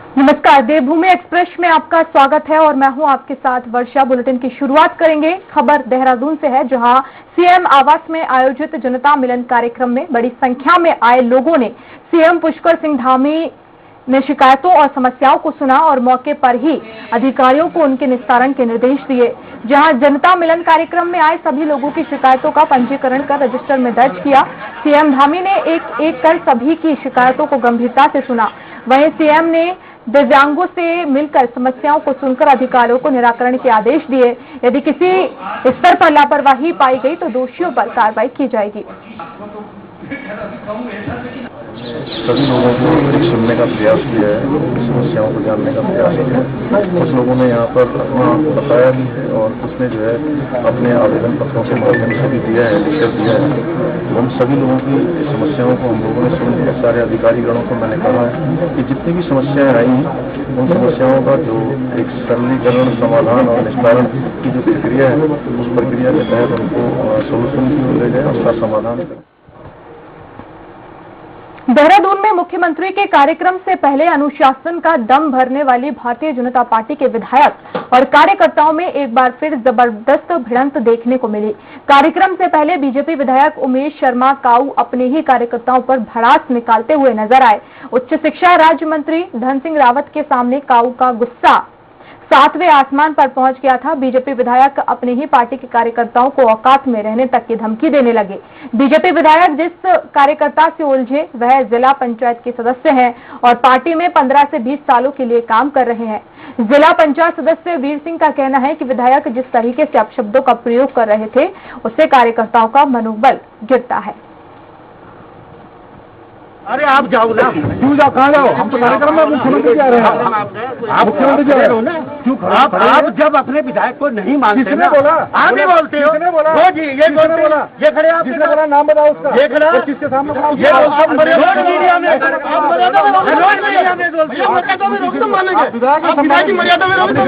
नमस्कार, देवभूमि एक्सप्रेस में आपका स्वागत है और मैं हूं आपके साथ वर्षा। बुलेटिन की शुरुआत करेंगे। खबर देहरादून से है, जहां सीएम आवास में आयोजित जनता मिलन कार्यक्रम में बड़ी संख्या में आए लोगों ने सीएम पुष्कर सिंह धामी ने शिकायतों और समस्याओं को सुना और मौके पर ही अधिकारियों को उनके निस्तारण के निर्देश दिए। जहां जनता मिलन कार्यक्रम में आए सभी लोगों की शिकायतों का पंजीकरण कर रजिस्टर में दर्ज किया। सीएम धामी ने एक एक कर सभी की शिकायतों को गंभीरता से सुना। वहीं सीएम ने दिव्यांगों से मिलकर समस्याओं को सुनकर अधिकारियों को निराकरण के आदेश दिए। यदि किसी स्तर पर लापरवाही पाई गई तो दोषियों पर कार्रवाई की जाएगी। सभी लोगों को सुनने का प्रयास किया है, समस्याओं को जानने का प्रयास किया है। कुछ लोगों ने यहाँ पर अपना बताया भी है और कुछ ने जो है अपने आवेदन पत्रों के माध्यम से भी दिया है, लिखकर दिया है। उन सभी लोगों की समस्याओं को हम लोगों ने सुन लिया। सारे अधिकारीगणों को मैंने कहा है कि जितनी भी समस्याएं आई हैं उन समस्याओं का जो एक सरलीकरण, समाधान और निस्तारण की जो प्रक्रिया है उस प्रक्रिया के तहत उनको सोल्यूशन की ओर ले जाए, उसका समाधान करें। देहरादून में मुख्यमंत्री के कार्यक्रम से पहले अनुशासन का दम भरने वाली भारतीय जनता पार्टी के विधायक और कार्यकर्ताओं में एक बार फिर जबरदस्त भिड़ंत देखने को मिली। कार्यक्रम से पहले बीजेपी विधायक उमेश शर्मा काऊ अपने ही कार्यकर्ताओं पर भड़ास निकालते हुए नजर आए। उच्च शिक्षा राज्य मंत्री धन सिंह रावत के सामने काऊ का गुस्सा 7वें आसमान पर पहुंच गया था। बीजेपी विधायक अपने ही पार्टी के कार्यकर्ताओं को औकात में रहने तक की धमकी देने लगे। बीजेपी विधायक जिस कार्यकर्ता से उलझे वह जिला पंचायत के सदस्य हैं और पार्टी में 15 से 20 सालों के लिए काम कर रहे हैं। जिला पंचायत सदस्य वीर सिंह का कहना है कि विधायक जिस तरीके से अपशब्दों का प्रयोग कर रहे थे उससे कार्यकर्ताओं का मनोबल गिरता है। अरे आप जाओ ना, क्यों जाओ? कहाँ जाओ? हम तो कार्यक्रम में मुख्यमंत्री जा रहे हैं। आप मुख्यमंत्री जा रहे हो ना? क्यों आप जब अपने विधायक को नहीं मानते? किसने बोला? आप ही बोलते हो। किसने बोला? वो जी ये बोलते बोला? ये खड़े आप किसने बोला? नाम बताओ उसका। ये खड़ा किसके सामने बोला? ये सब रोज मीडिया में रोज मीडिया में बोलते हो। मर्यादा में रोक तो मानेंगे। आप विधायक की मर्यादा में रोक तो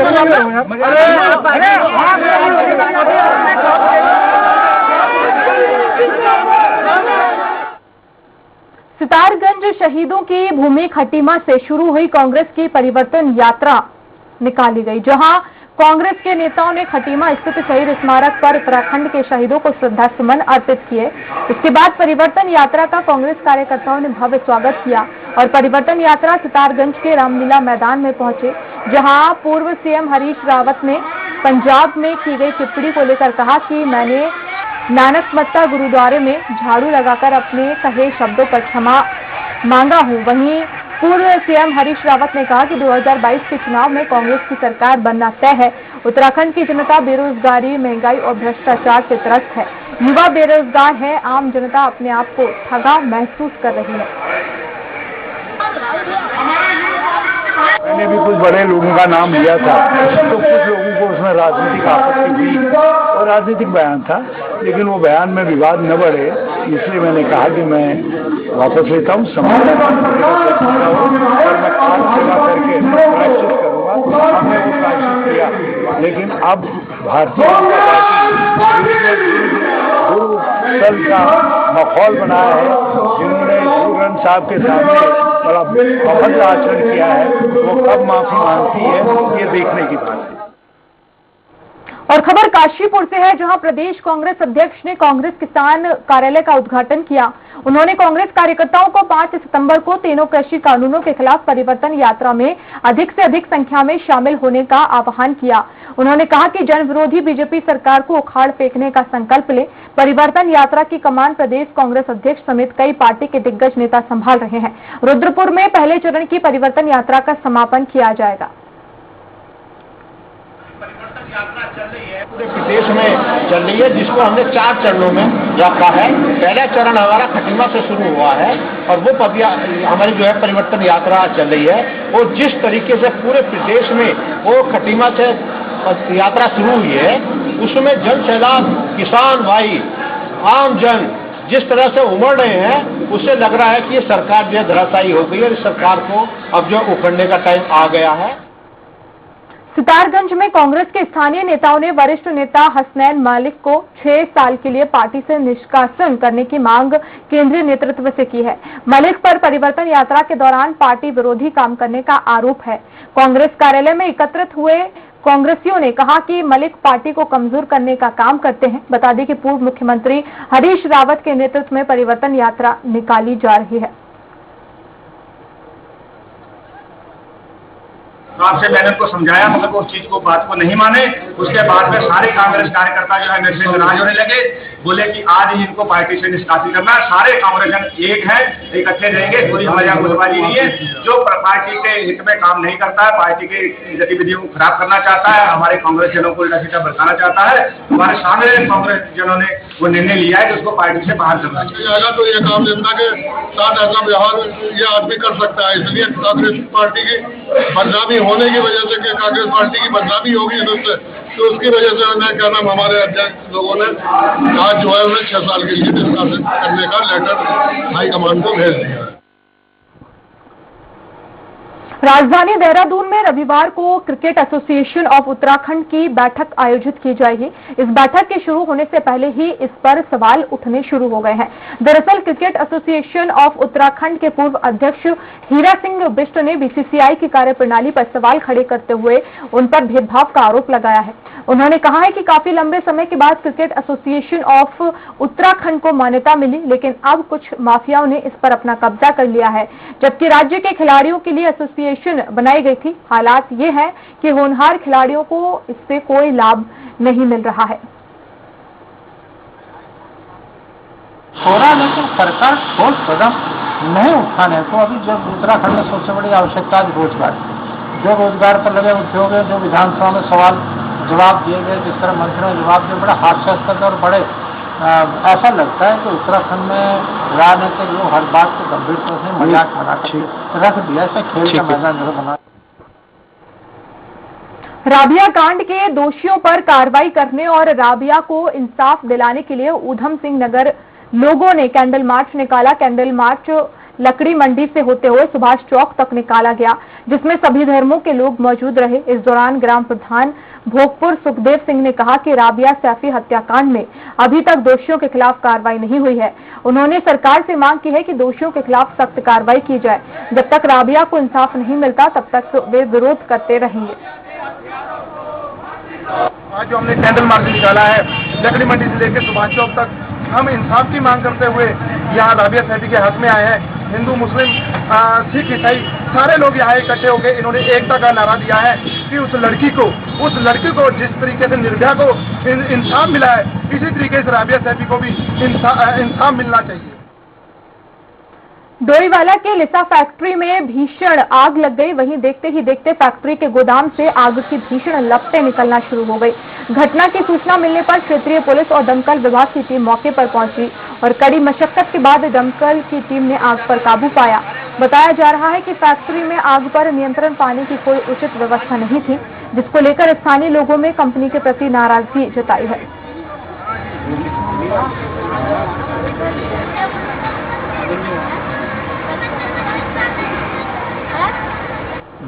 सितारगंज शहीदों की भूमि खटीमा से शुरू हुई कांग्रेस की परिवर्तन यात्रा निकाली गई, जहां कांग्रेस के नेताओं ने खटीमा स्थित शहीद स्मारक पर उत्तराखंड के शहीदों को श्रद्धासुमन अर्पित किए। इसके बाद परिवर्तन यात्रा का कांग्रेस कार्यकर्ताओं ने भव्य स्वागत किया और परिवर्तन यात्रा सितारगंज के रामलीला मैदान में पहुंचे, जहां पूर्व सीएम हरीश रावत ने पंजाब में की गई टिप्पणी को लेकर कहा कि मैंने नानकमत्ता गुरुद्वारे में झाड़ू लगाकर अपने कहे शब्दों पर क्षमा मांगा हूं। वहीं पूर्व सीएम हरीश रावत ने कहा कि 2022 के चुनाव में कांग्रेस की सरकार बनना तय है। उत्तराखंड की जनता बेरोजगारी, महंगाई और भ्रष्टाचार से त्रस्त है। युवा बेरोजगार है, आम जनता अपने आप को ठगा महसूस कर रही है। मैंने भी कुछ बड़े लोगों का नाम लिया था, तो कुछ लोगों को उसमें राजनीतिक आपत्ति हुई और राजनीतिक बयान था, लेकिन वो बयान में विवाद न बढ़े इसलिए मैंने कहा कि मैं वापस लेता हूँ। समाज और मैं खास सेवा करके प्रायश्चित करूँगा। हमने वो प्रायश्चित किया, लेकिन अब भारतीय जनता पार्टी गुरु दल का माहौल बनाया है, जिन्होंने गुरु ग्रंथ साहब के सामने बड़ा अभद्र आचरण किया है, वो कब माफी मांगती है ये देखने की बात है। और खबर काशीपुर से है, जहां प्रदेश कांग्रेस अध्यक्ष ने कांग्रेस किसान कार्यालय का उद्घाटन किया। उन्होंने कांग्रेस कार्यकर्ताओं को 5 सितंबर को तीनों कृषि कानूनों के खिलाफ परिवर्तन यात्रा में अधिक से अधिक संख्या में शामिल होने का आह्वान किया। उन्होंने कहा कि जन विरोधी बीजेपी सरकार को उखाड़ फेंकने का संकल्प ले। परिवर्तन यात्रा की कमान प्रदेश कांग्रेस अध्यक्ष समेत कई पार्टी के दिग्गज नेता संभाल रहे हैं। रुद्रपुर में पहले चरण की परिवर्तन यात्रा का समापन किया जाएगा। पूरे प्रदेश में चल रही है, जिसको हमने 4 चरणों में रखा है। पहला चरण हमारा खटीमा से शुरू हुआ है और वो हमारी जो है परिवर्तन यात्रा चल रही है। और जिस तरीके से पूरे प्रदेश में वो खटीमा से यात्रा शुरू हुई है, उसमें जन सैलाब, किसान भाई, आम जन जिस तरह से उमड़ रहे हैं, उससे लग रहा है कि ये सरकार जो है धराशायी हो गई है और इस सरकार को अब जो उखड़ने का टाइम आ गया है। सितारगंज में कांग्रेस के स्थानीय नेताओं ने वरिष्ठ नेता हसनैन मालिक को 6 साल के लिए पार्टी से निष्कासन करने की मांग केंद्रीय नेतृत्व से की है। मलिक पर परिवर्तन यात्रा के दौरान पार्टी विरोधी काम करने का आरोप है। कांग्रेस कार्यालय में एकत्रित हुए कांग्रेसियों ने कहा कि मलिक पार्टी को कमजोर करने का काम करते हैं। बता दें कि पूर्व मुख्यमंत्री हरीश रावत के नेतृत्व में परिवर्तन यात्रा निकाली जा रही है। आपसे मैंने उनको समझाया मगर वो उस चीज को बात को नहीं माने। उसके बाद में सारे कांग्रेस कार्यकर्ता जो है मेरे से नाराज होने लगे, बोले कि आज ही इनको पार्टी से निष्कासित करना। सारे कांग्रेस एक है, इकट्ठे रहेंगे, कोई हमारी गुटबाजी नहीं है। जो पार्टी के हित में काम नहीं करता है, पार्टी की गतिविधियों को खराब करना चाहता है, हमारे कांग्रेस जनों को उल्टा सीधा भड़काना चाहता है, हमारे सामने कांग्रेस जनों ने वो निर्णय लिया है कि उसको पार्टी से बाहर करना चाहिए। तो ये काम जनता के साथ ऐसा व्यवहार ये आदमी कर सकता है, इसलिए कांग्रेस पार्टी की बदनामी होने की वजह से कि कांग्रेस पार्टी की बदनामी होगी इनसे, तो उसकी वजह से मैं क्या नाम हमारे अध्यक्ष लोगों ने आज जो है उन्हें 6 साल के लिए निष्कासित करने का लेटर हाईकमान को भेज दिया है। राजधानी देहरादून में रविवार को क्रिकेट एसोसिएशन ऑफ उत्तराखंड की बैठक आयोजित की जाएगी। इस बैठक के शुरू होने से पहले ही इस पर सवाल उठने शुरू हो गए हैं। दरअसल क्रिकेट एसोसिएशन ऑफ उत्तराखंड के पूर्व अध्यक्ष हीरा सिंह बिष्ट ने बीसीसीआई की कार्यप्रणाली पर सवाल खड़े करते हुए उन पर भेदभाव का आरोप लगाया है। उन्होंने कहा है कि काफी लंबे समय के बाद क्रिकेट एसोसिएशन ऑफ उत्तराखंड को मान्यता मिली, लेकिन अब कुछ माफियाओं ने इस पर अपना कब्जा कर लिया है, जबकि राज्य के खिलाड़ियों के लिए एसोसिएशन बनाई गई थी। हालात ये है कि होनहार खिलाड़ियों को इससे कोई लाभ नहीं मिल रहा है। लेकिन सरकार ठोस कदम नहीं उठाने को अभी जब उत्तराखंड में सबसे बड़ी आवश्यकता है रोजगार, जो रोजगार पर लगे उद्योग है, जो विधानसभा में सवाल जवाब दिए गए, जिस तरह मंत्रियों ने जवाब दिए, बड़ा हास्यास्पद और बड़े ऐसा लगता है कि उत्तराखंड में राजनीतिक लोग हर बात को गंभीरता से मजाक बना रख दिया, ऐसा खेल का मैदान जरूर बना। राबिया कांड के दोषियों पर कार्रवाई करने और राबिया को इंसाफ दिलाने के लिए ऊधम सिंह नगर लोगों ने कैंडल मार्च निकाला। कैंडल मार्च लकड़ी मंडी से होते हुए सुभाष चौक तक निकाला गया, जिसमें सभी धर्मों के लोग मौजूद रहे। इस दौरान ग्राम प्रधान भोगपुर सुखदेव सिंह ने कहा कि राबिया सैफी हत्याकांड में अभी तक दोषियों के खिलाफ कार्रवाई नहीं हुई है। उन्होंने सरकार से मांग की है कि दोषियों के खिलाफ सख्त कार्रवाई की जाए। जब तक राबिया को इंसाफ नहीं मिलता तब तक वे विरोध करते रहेंगे। आज जो हमने कैंडल मार्च निकाला है लकड़ी मंडी से लेकर सुभाष चौक तक, हम इंसाफ की मांग करते हुए यहाँ राबिया सैफी के हक में आए हैं। हिंदू, मुस्लिम, सिख, ईसाई सारे लोग यहाँ इकट्ठे हो गए। इन्होंने एकता का नारा दिया है कि उस लड़की को जिस तरीके से निर्भया को इंसाफ मिला है, इसी तरीके से राबिया सैफी को भी इंसाफ मिलना चाहिए। डोईवाला के लिसा फैक्ट्री में भीषण आग लग गई। वहीं देखते ही देखते फैक्ट्री के गोदाम से आग की भीषण लपटें निकलना शुरू हो गई। घटना की सूचना मिलने पर क्षेत्रीय पुलिस और दमकल विभाग की टीम मौके पर पहुंची और कड़ी मशक्कत के बाद दमकल की टीम ने आग पर काबू पाया। बताया जा रहा है कि फैक्ट्री में आग पर नियंत्रण पाने की कोई उचित व्यवस्था नहीं थी, जिसको लेकर स्थानीय लोगों में कंपनी के प्रति नाराजगी जताई है।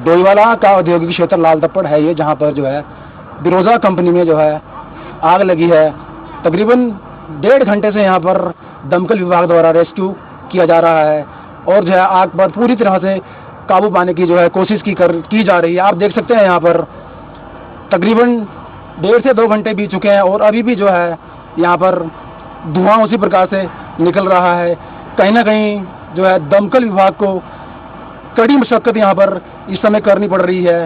डोईवाला का औद्योगिक क्षेत्र लाल तप्पड़ है ये, जहाँ पर जो है बिरोजा कंपनी में जो है आग लगी है। तकरीबन 1.5 घंटे से यहाँ पर दमकल विभाग द्वारा रेस्क्यू किया जा रहा है और जो है आग पर पूरी तरह से काबू पाने की जो है कोशिश की जा रही है। आप देख सकते हैं यहाँ पर तकरीबन 1.5 से 2 घंटे बीत चुके हैं और अभी भी जो है यहाँ पर धुआं उसी प्रकार से निकल रहा है। कहीं ना कहीं जो है दमकल विभाग को कड़ी मशक्कत यहाँ पर इस समय करनी पड़ रही है।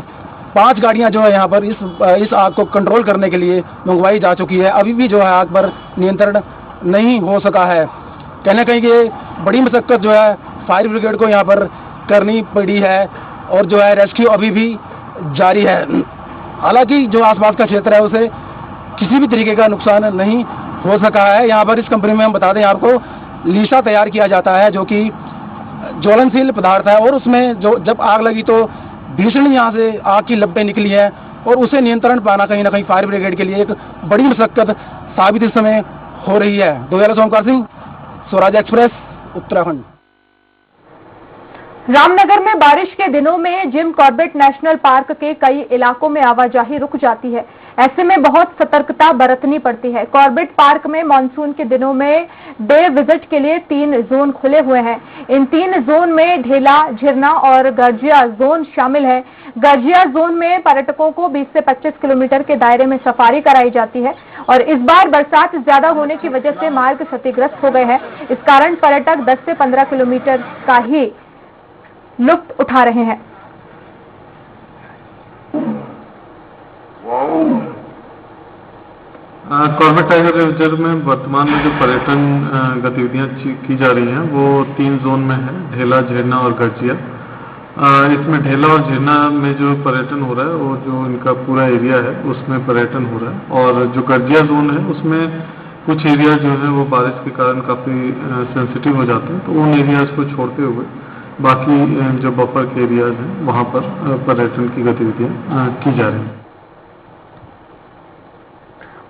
5 गाड़ियाँ जो है यहाँ पर इस आग को कंट्रोल करने के लिए मंगवाई जा चुकी है। अभी भी जो है आग पर नियंत्रण नहीं हो सका है। कहना कहीं कि बड़ी मशक्कत जो है फायर ब्रिगेड को यहाँ पर करनी पड़ी है और जो है रेस्क्यू अभी भी जारी है। हालांकि जो आसपास का क्षेत्र है उसे किसी भी तरीके का नुकसान नहीं हो सका है। यहाँ पर इस कंपनी में हम बता दें आपको लीसा तैयार किया जाता है, जो कि ज्वलनशील पदार्थ है और उसमें जब आग लगी तो भीषण यहाँ से आग की लपटें निकली है और उसे नियंत्रण पाना कहीं ना कहीं फायर ब्रिगेड के लिए एक बड़ी मशक्कत साबित इस समय हो रही है। डोईवाला से ओमकार सिंह, स्वराज एक्सप्रेस, उत्तराखंड। रामनगर में बारिश के दिनों में जिम कॉर्बेट नेशनल पार्क के कई इलाकों में आवाजाही रुक जाती है। ऐसे में बहुत सतर्कता बरतनी पड़ती है। कॉर्बेट पार्क में मानसून के दिनों में डे विजिट के लिए 3 जोन खुले हुए हैं। इन 3 जोन में ढेला, झिरना और गर्जिया जोन शामिल है। गर्जिया जोन में पर्यटकों को 20 से 25 किलोमीटर के दायरे में सफारी कराई जाती है और इस बार बरसात ज्यादा होने की वजह से मार्ग क्षतिग्रस्त हो गए हैं। इस कारण पर्यटक 10 से 15 किलोमीटर का ही लुत्फ उठा रहे हैं। कॉर्बेट टाइगर रिजर्व में वर्तमान में जो पर्यटन गतिविधियां की जा रही हैं वो 3 जोन में है, ढेला, झरना और गर्जिया। इसमें ढेला और झरना में जो पर्यटन हो रहा है वो जो इनका पूरा एरिया है उसमें पर्यटन हो रहा है, और जो गर्जिया जोन है उसमें कुछ एरिया जो है वो बारिश के कारण काफ़ी सेंसिटिव हो जाते हैं, तो उन एरियाज को छोड़ते हुए बाकी जो बफर के एरियाज हैं वहाँ पर पर्यटन की गतिविधियाँ की जा रही हैं।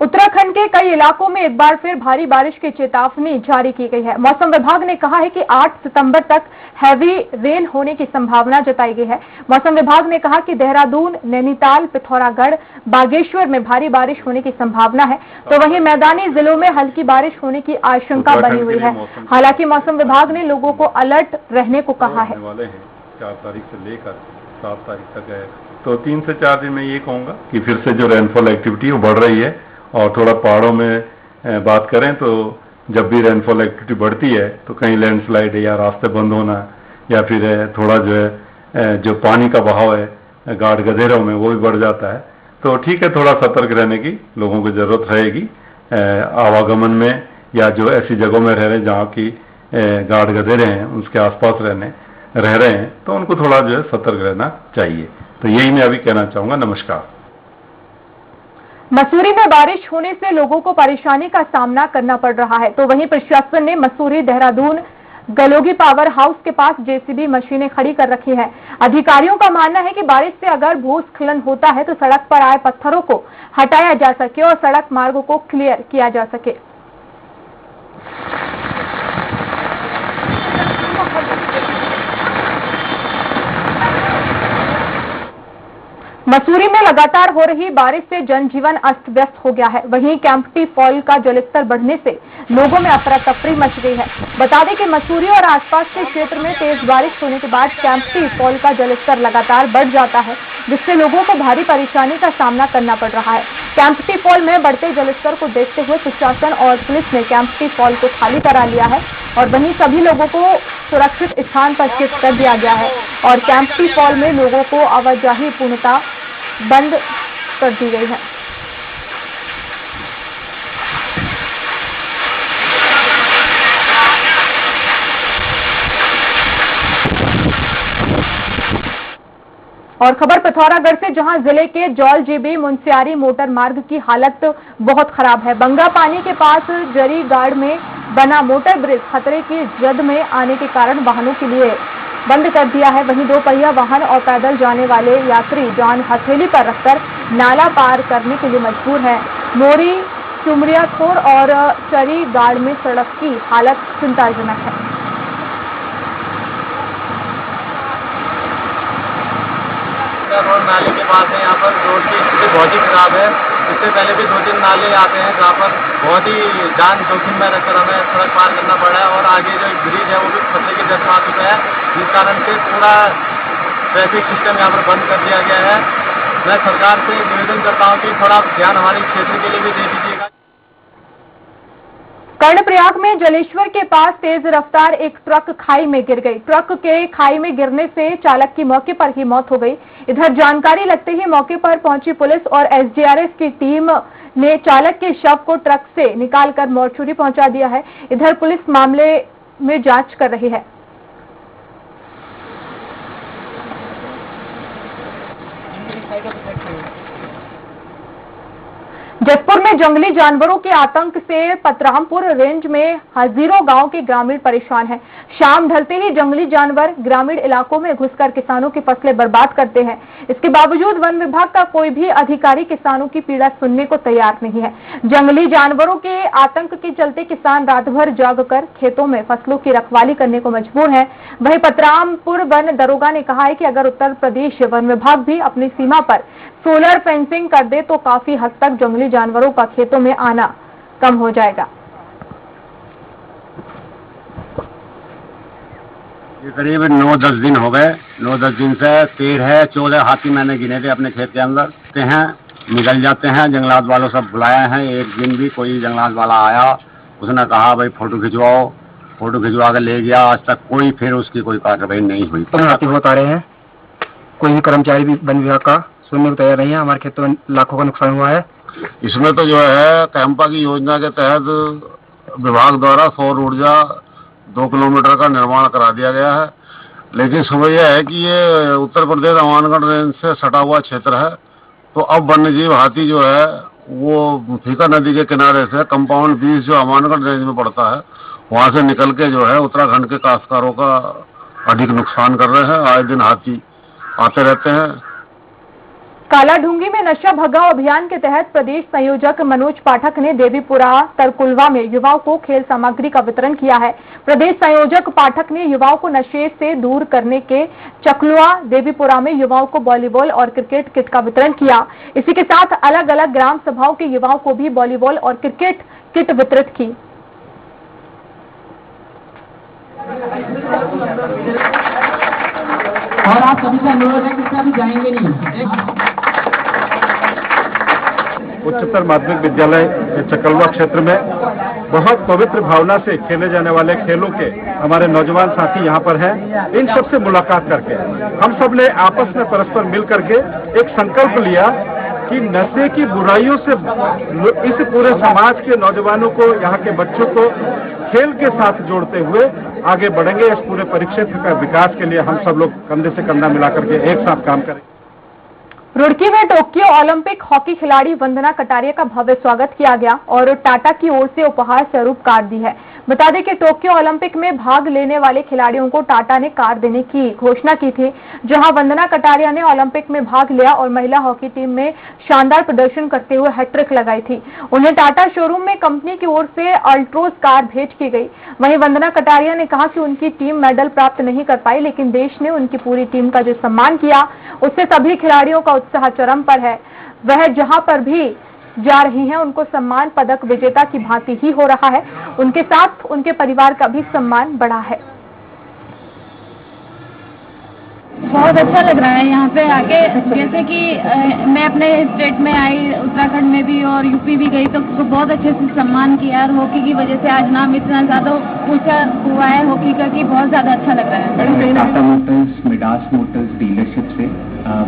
उत्तराखंड के कई इलाकों में एक बार फिर भारी बारिश की चेतावनी जारी की गई है। मौसम विभाग ने कहा है कि 8 सितंबर तक हैवी रेन होने की संभावना जताई गई है। मौसम विभाग ने कहा कि देहरादून, नैनीताल, पिथौरागढ़, बागेश्वर में भारी बारिश होने की संभावना है, तो वहीं मैदानी जिलों में हल्की बारिश होने की आशंका बनी हुई है। हालांकि मौसम विभाग ने लोगों को अलर्ट रहने को कहा है। 4 तारीख से लेकर 7 तारीख तक है, तो 3 से 4 दिन में ये कहूँगा कि फिर से जो रेनफॉल एक्टिविटी वो बढ़ रही है। और थोड़ा पहाड़ों में बात करें तो जब भी रेनफॉल एक्टिविटी बढ़ती है तो कहीं लैंडस्लाइड या रास्ते बंद होना या फिर थोड़ा जो है जो पानी का बहाव है गाढ़ गधेरों में वो भी बढ़ जाता है। तो ठीक है, थोड़ा सतर्क रहने की लोगों को ज़रूरत रहेगी। आवागमन में या जो ऐसी जगहों में रह रहे हैं जहाँ की गाढ़ गधेरे हैं उसके आसपास रह रहे हैं तो उनको थोड़ा जो है सतर्क रहना चाहिए। तो यही मैं अभी कहना चाहूँगा। नमस्कार। मसूरी में बारिश होने से लोगों को परेशानी का सामना करना पड़ रहा है, तो वहीं प्रशासन ने मसूरी, देहरादून, गलोगी पावर हाउस के पास जेसीबी मशीनें खड़ी कर रखी हैं। अधिकारियों का मानना है कि बारिश से अगर भूस्खलन होता है तो सड़क पर आए पत्थरों को हटाया जा सके और सड़क मार्गों को क्लियर किया जा सके। मसूरी में लगातार हो रही बारिश से जनजीवन अस्त व्यस्त हो गया है। वहीं कैंपटी फॉल का जलस्तर बढ़ने से लोगों में अफरा तफरी मच गई है। बता दें कि मसूरी और आसपास के क्षेत्र में तेज बारिश होने के बाद कैंपटी फॉल का जलस्तर लगातार बढ़ जाता है, जिससे लोगों को भारी परेशानी का सामना करना पड़ रहा है। कैंपटी फॉल में बढ़ते जलस्तर को देखते हुए प्रशासन और पुलिस ने कैंपटी फॉल को खाली करा लिया है और वहीं सभी लोगों को सुरक्षित स्थान पर शिफ्ट कर दिया गया है और कैंपटी फॉल में लोगों को आवाजाही पूर्णतः बंद कर दी गई है। और खबर पिथौरागढ़ से, जहां जिले के जौलजीबी मुंसियारी मोटर मार्ग की हालत बहुत खराब है। बंगा पानी के पास जरी गाड़ में बना मोटर ब्रिज खतरे की जद में आने के कारण वाहनों के लिए बंद कर दिया है। वहीं 2 पहिया वाहन और पैदल जाने वाले यात्री जान हथेली पर रखकर नाला पार करने के लिए मजबूर है। मोरी, चुमरियाखोर और चरी गाड़ में सड़क की हालत चिंताजनक है। रोड नाले के पास है, यहाँ पर रोड की स्थिति बहुत ही खराब है। इससे पहले भी 2-3 नाले आते हैं जहाँ पर बहुत ही जान जोखिम में रखकर हमें सड़क पार करना पड़ा है और आगे जो एक ब्रिज है वो भी खतरे के जैसा आ चुका है, जिस कारण से पूरा ट्रैफिक सिस्टम यहाँ पर बंद कर दिया गया है। मैं सरकार से निवेदन करता हूँ कि थोड़ा ध्यान हमारे क्षेत्र के लिए भी दे दीजिएगा। कर्णप्रयाग में जलेश्वर के पास तेज रफ्तार एक ट्रक खाई में गिर गई। ट्रक के खाई में गिरने से चालक की मौके पर ही मौत हो गई। इधर जानकारी लगते ही मौके पर पहुंची पुलिस और एसडीआरएफ की टीम ने चालक के शव को ट्रक से निकालकर मोर्चरी पहुंचा दिया है। इधर पुलिस मामले में जांच कर रही है। जसपुर में जंगली जानवरों के आतंक से पतरामपुर रेंज में हजीरों गांव के ग्रामीण परेशान हैं। शाम ढलते ही जंगली जानवर ग्रामीण इलाकों में घुसकर किसानों की फसलें बर्बाद करते हैं। इसके बावजूद वन विभाग का कोई भी अधिकारी किसानों की पीड़ा सुनने को तैयार नहीं है। जंगली जानवरों के आतंक के चलते किसान रात भर जागकर खेतों में फसलों की रखवाली करने को मजबूर है। वहीं पतरामपुर वन दरोगा ने कहा है कि अगर उत्तर प्रदेश वन विभाग भी अपनी सीमा पर सोलर फेंसिंग कर दे तो काफी हद तक जंगली जानवरों का खेतों में आना कम हो जाएगा। ये करीब 9-10 दिन हो गए। 9-10 दिन से 13-14 हाथी मैंने गिने थे अपने खेत के अंदर हैं, निकल जाते हैं। जंगलात वालों सब बुलाए हैं, एक दिन भी कोई जंगलात वाला आया, उसने कहा भाई फोटो खिंचवाओ, फोटो खिंचवा के ले गया। आज तक कोई फिर उसकी कोई कार्रवाई नहीं हुई। हाथी बहुत आ रहे हैं, कोई भी कर्मचारी भी वन विभाग का सुनने को तैयार नहीं है। हमारे खेतों में लाखों का नुकसान हुआ है। इसमें तो जो है कैंपा की योजना के तहत विभाग द्वारा सौर ऊर्जा 2 किलोमीटर का निर्माण करा दिया गया है, लेकिन समस्या है कि ये उत्तर प्रदेश अमानगढ़ रेंज से सटा हुआ क्षेत्र है। तो अब वन्यजीव हाथी जो है वो फीका नदी के किनारे से कंपाउंड 20 जो अमानगढ़ रेंज में पड़ता है वहां से निकल के जो है उत्तराखंड के काश्तकारों का अधिक नुकसान कर रहे हैं। आए दिन हाथी आते रहते हैं। कालाढूंगी में नशा भगाओ अभियान के तहत प्रदेश संयोजक मनोज पाठक ने देवीपुरा तरकुलवा में युवाओं को खेल सामग्री का वितरण किया है। प्रदेश संयोजक पाठक ने युवाओं को नशे से दूर करने के चकलुआ देवीपुरा में युवाओं को वॉलीबॉल और क्रिकेट किट का वितरण किया। इसी के साथ अलग अलग ग्राम सभाओं के युवाओं को भी वॉलीबॉल और क्रिकेट किट वितरित की। और आप सभी से अनुरोध है कि अभी जाएंगे नहीं। उच्चतर माध्यमिक विद्यालय चकलवा क्षेत्र में बहुत पवित्र भावना से खेले जाने वाले खेलों के हमारे नौजवान साथी यहाँ पर हैं। इन सब से मुलाकात करके हम सब ने आपस में परस्पर मिल करके एक संकल्प लिया कि नशे की बुराइयों से इस पूरे समाज के नौजवानों को, यहाँ के बच्चों को खेल के साथ जोड़ते हुए आगे बढ़ेंगे। इस पूरे परिक्षेत्र का विकास के लिए हम सब लोग कंधे से कंधा मिला करके एक साथ काम करें। रुड़की में टोक्यो ओलंपिक हॉकी खिलाड़ी वंदना कटारिया का भव्य स्वागत किया गया और टाटा की ओर से उपहार स्वरूप कार दी है। बता दें कि टोक्यो ओलंपिक में भाग लेने वाले खिलाड़ियों को टाटा ने कार देने की घोषणा की थी, जहां वंदना कटारिया ने ओलंपिक में भाग लिया और महिला हॉकी टीम में शानदार प्रदर्शन करते हुए हैट्रिक लगाई थी। उन्हें टाटा शोरूम में कंपनी की ओर से अल्ट्रोज कार भेज की गई। वहीं वंदना कटारिया ने कहा कि उनकी टीम मेडल प्राप्त नहीं कर पाई, लेकिन देश ने उनकी पूरी टीम का जो सम्मान किया उससे सभी खिलाड़ियों का उत्साह चरम पर है। वह जहां पर भी जा रही हैं उनको सम्मान पदक विजेता की भांति ही हो रहा है। उनके साथ उनके परिवार का भी सम्मान बढ़ा है। बहुत अच्छा लग रहा है यहाँ पे आके। जैसे कि मैं अपने स्टेट में आई, उत्तराखंड में भी और यूपी भी गई, तो बहुत अच्छे से सम्मान किया और हॉकी की वजह से आज नाम इतना ज्यादा ऊंचा हुआ है हॉकी का कि बहुत ज्यादा अच्छा लग रहा है। Tata Motors Midas Motors dealership से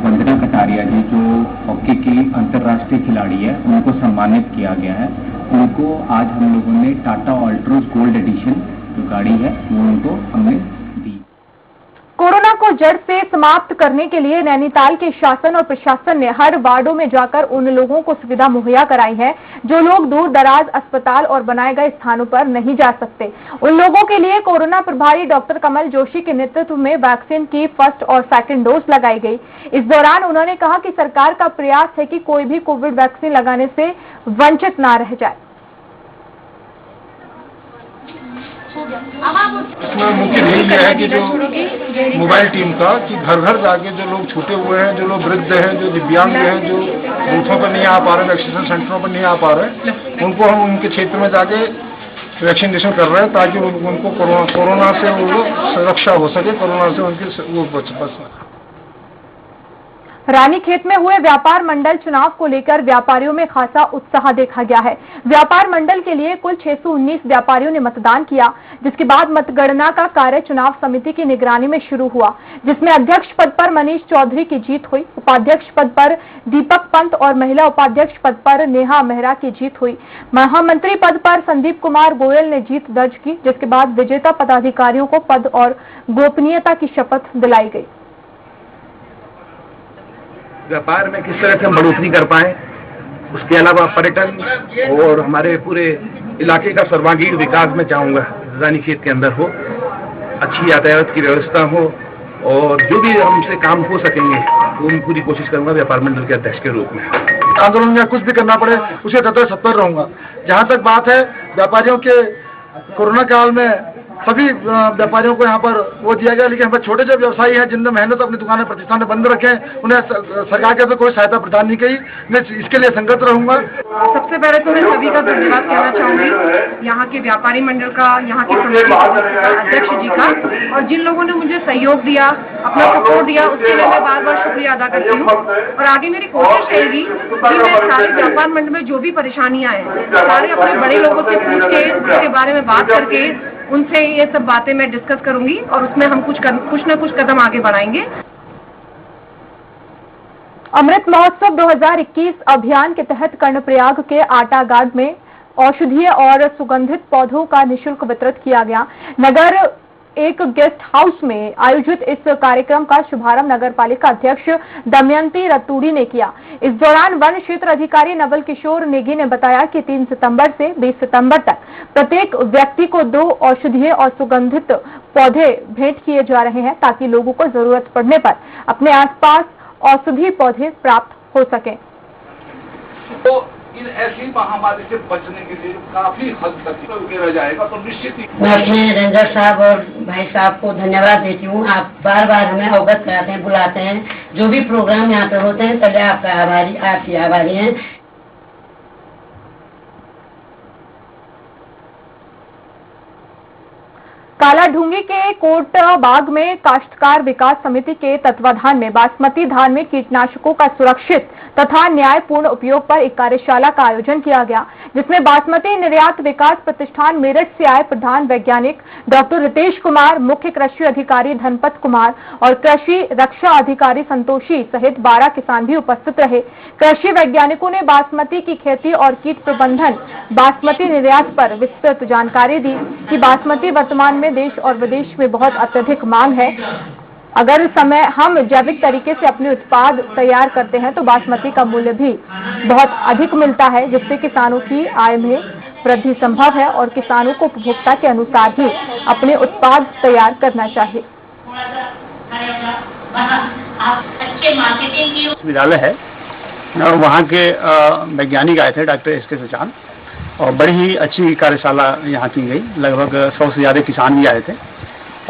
वंदना कटारिया जी जो हॉकी की अंतर्राष्ट्रीय खिलाड़ी है उनको सम्मानित किया गया है। उनको आज हम लोगों ने टाटा अल्ट्रोज गोल्ड एडिशन जो गाड़ी है वो उनको हमने दी। कोरोना को जड़ से समाप्त करने के लिए नैनीताल के शासन और प्रशासन ने हर वार्डों में जाकर उन लोगों को सुविधा मुहैया कराई है जो लोग दूर दराज अस्पताल और बनाए गए स्थानों पर नहीं जा सकते। उन लोगों के लिए कोरोना प्रभारी डॉक्टर कमल जोशी के नेतृत्व में वैक्सीन की फर्स्ट और सेकंड डोज लगाई गई। इस दौरान उन्होंने कहा कि सरकार का प्रयास है कि कोई भी कोविड वैक्सीन लगाने से वंचित न रह जाए। इसमें मुख्य यही है कि जो मोबाइल टीम का कि घर घर जाके जो लोग छूटे हुए हैं, जो लोग वृद्ध हैं, जो दिव्यांग हैं, जो बूथों पर नहीं आ पा रहे, वैक्सीनेशन सेंटरों पर नहीं आ पा रहे, उनको हम उनके क्षेत्र में जाके वैक्सीनेशन कर रहे हैं ताकि उनको कोरोना से वो सुरक्षा हो सके, कोरोना से उनकी वो बच सके। रानीखेत में हुए व्यापार मंडल चुनाव को लेकर व्यापारियों में खासा उत्साह देखा गया है। व्यापार मंडल के लिए कुल 619 व्यापारियों ने मतदान किया, जिसके बाद मतगणना का कार्य चुनाव समिति की निगरानी में शुरू हुआ, जिसमें अध्यक्ष पद पर मनीष चौधरी की जीत हुई, उपाध्यक्ष पद पर दीपक पंत और महिला उपाध्यक्ष पद पर नेहा मेहरा की जीत हुई। महामंत्री पद पर संदीप कुमार गोयल ने जीत दर्ज की, जिसके बाद विजेता पदाधिकारियों को पद और गोपनीयता की शपथ दिलाई गई। व्यापार में किस तरह से हम बढ़ोतरी कर पाए, उसके अलावा पर्यटन और हमारे पूरे इलाके का सर्वांगीण विकास मैं चाहूँगा रानीखेत के अंदर हो, अच्छी यातायात की व्यवस्था हो और जो भी हमसे काम हो सकेंगे वो मैं पूरी कोशिश करूंगा व्यापार मंडल के अध्यक्ष के रूप में। आंदोलन या कुछ भी करना पड़े उसके तत्पर रहूंगा। जहाँ तक बात है व्यापारियों के, कोरोना काल में सभी व्यापारियों को यहाँ पर वो दिया गया, लेकिन यहाँ पर छोटे जो व्यवसायी हैं जिनने मेहनत अपनी दुकानें प्रतिष्ठान बंद रखे उन्हें सरकार के तरफ कोई सहायता प्रदान नहीं की। मैं इसके लिए संगत रहूंगा। सबसे पहले तो मैं सभी का धन्यवाद कहना चाहूंगी, यहाँ के व्यापारी मंडल का, यहाँ के समिति अध्यक्ष जी का, और जिन लोगों ने मुझे सहयोग दिया, अपना सपोर्ट दिया, उसके लिए मैं बार बार शुक्रिया अदा करती हूँ। और आगे मेरी कोशिश रहेगी कि मैं सारे व्यापार मंडल में जो भी परेशानियाँ हैं सारे अपने बड़े लोगों से पूछ के उसके बारे में बात करके उनसे ये सब बातें मैं डिस्कस करूंगी और उसमें हम कुछ न कुछ कदम आगे बढ़ाएंगे। अमृत महोत्सव 2021 अभियान के तहत कर्णप्रयाग के आटागाड में औषधीय और सुगंधित पौधों का निःशुल्क वितरण किया गया। नगर एक गेस्ट हाउस में आयोजित इस कार्यक्रम का शुभारंभ नगर पालिका अध्यक्ष दमयंती रतूड़ी ने किया। इस दौरान वन क्षेत्र अधिकारी नवल किशोर नेगी ने बताया कि 3 सितंबर से 20 सितंबर तक प्रत्येक व्यक्ति को 2 औषधीय और सुगंधित पौधे भेंट किए जा रहे हैं ताकि लोगों को जरूरत पड़ने पर अपने आसपास औषधीय पौधे प्राप्त हो सकें। तो इन ऐसी महामारी से बचने के लिए काफी हद तक किया जाएगा, तो निश्चित ही मैं अपने रेंजर साहब और भाई साहब को धन्यवाद देती हूँ। आप बार बार हमें अवगत कराते हैं, बुलाते हैं, जो भी प्रोग्राम यहाँ पे होते हैं सभी आपकी आभारी हैं। कालाढूंगी के कोट बाग में काश्तकार विकास समिति के तत्वाधान में बासमती धान में कीटनाशकों का सुरक्षित तथा न्यायपूर्ण उपयोग पर एक कार्यशाला का आयोजन किया गया, जिसमें बासमती निर्यात विकास प्रतिष्ठान मेरठ से आए प्रधान वैज्ञानिक डॉक्टर रितेश कुमार, मुख्य कृषि अधिकारी धनपत कुमार और कृषि रक्षा अधिकारी संतोषी सहित 12 किसान भी उपस्थित रहे। कृषि वैज्ञानिकों ने बासमती की खेती और कीट प्रबंधन, बासमती निर्यात पर विस्तृत जानकारी दी कि बासमती वर्तमान में देश और विदेश में बहुत अत्यधिक मांग है। अगर हम जैविक तरीके से अपने उत्पाद तैयार करते हैं तो बासमती का मूल्य भी बहुत अधिक मिलता है, जिससे किसानों की आय में वृद्धि संभव है और किसानों को उपभोक्ता के अनुसार ही अपने उत्पाद तैयार करना चाहिए। विद्यालय है, वहाँ के वैज्ञानिक आए थे डॉक्टर एस के सुचान, और बड़ी ही अच्छी कार्यशाला यहाँ की गई। लगभग 100 से ज़्यादा किसान भी आए थे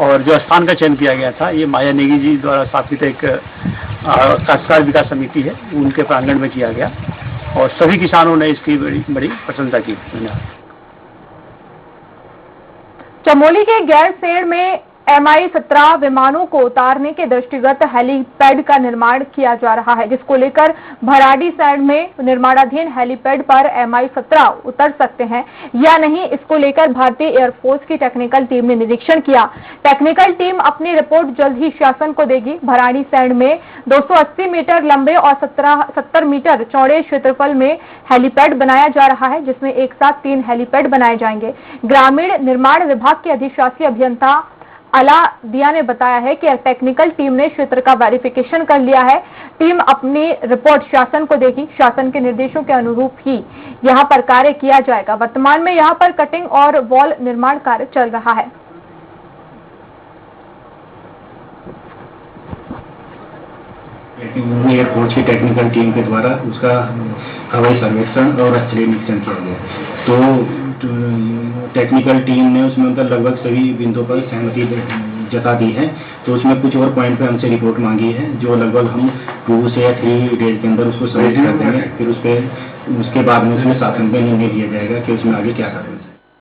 और जो स्थान का चयन किया गया था ये माया नेगी जी द्वारा स्थापित एक काश्तकार विकास समिति है, उनके प्रांगण में किया गया और सभी किसानों ने इसकी बड़ी प्रशंसा की। चमोली के गैरसैंण में MI-17 विमानों को उतारने के दृष्टिगत हेलीपैड का निर्माण किया जा रहा है, जिसको लेकर भराड़ीसैंण में निर्माणाधीन हेलीपैड पर MI-17 उतर सकते हैं या नहीं, इसको लेकर भारतीय एयरफोर्स की टेक्निकल टीम ने निरीक्षण किया। टेक्निकल टीम अपनी रिपोर्ट जल्द ही शासन को देगी। भराड़ीसैंण में 280 मीटर लंबे और 70 मीटर चौड़े क्षेत्रफल में हेलीपैड बनाया जा रहा है, जिसमें एक साथ 3 हेलीपैड बनाए जाएंगे। ग्रामीण निर्माण विभाग के अधिशासी अभियंता अला दिया ने बताया है कि टेक्निकल टीम ने क्षेत्र का वेरिफिकेशन कर लिया है। टीम अपनी रिपोर्ट शासन को देगी। शासन के निर्देशों के अनुरूप ही यहां पर कार्य किया जाएगा। वर्तमान में यहां पर कटिंग और वॉल निर्माण कार्य चल रहा है। एयरपोर्ट की टेक्निकल टीम के द्वारा उसका हवाई सर्वेक्षण और अक्षरीय निरीक्षण किया गया, तो टेक्निकल टीम ने उसमें मतलब लगभग सभी बिंदुओं पर सहमति जता दी है। तो उसमें कुछ और पॉइंट पे हमसे रिपोर्ट मांगी है, जो लगभग हम 2 से या 3 डेज के अंदर उसको सबमिट कर देंगे। फिर उसके बाद में उसमें शासन पे निर्णय लिया जाएगा कि उसमें आगे क्या करना है।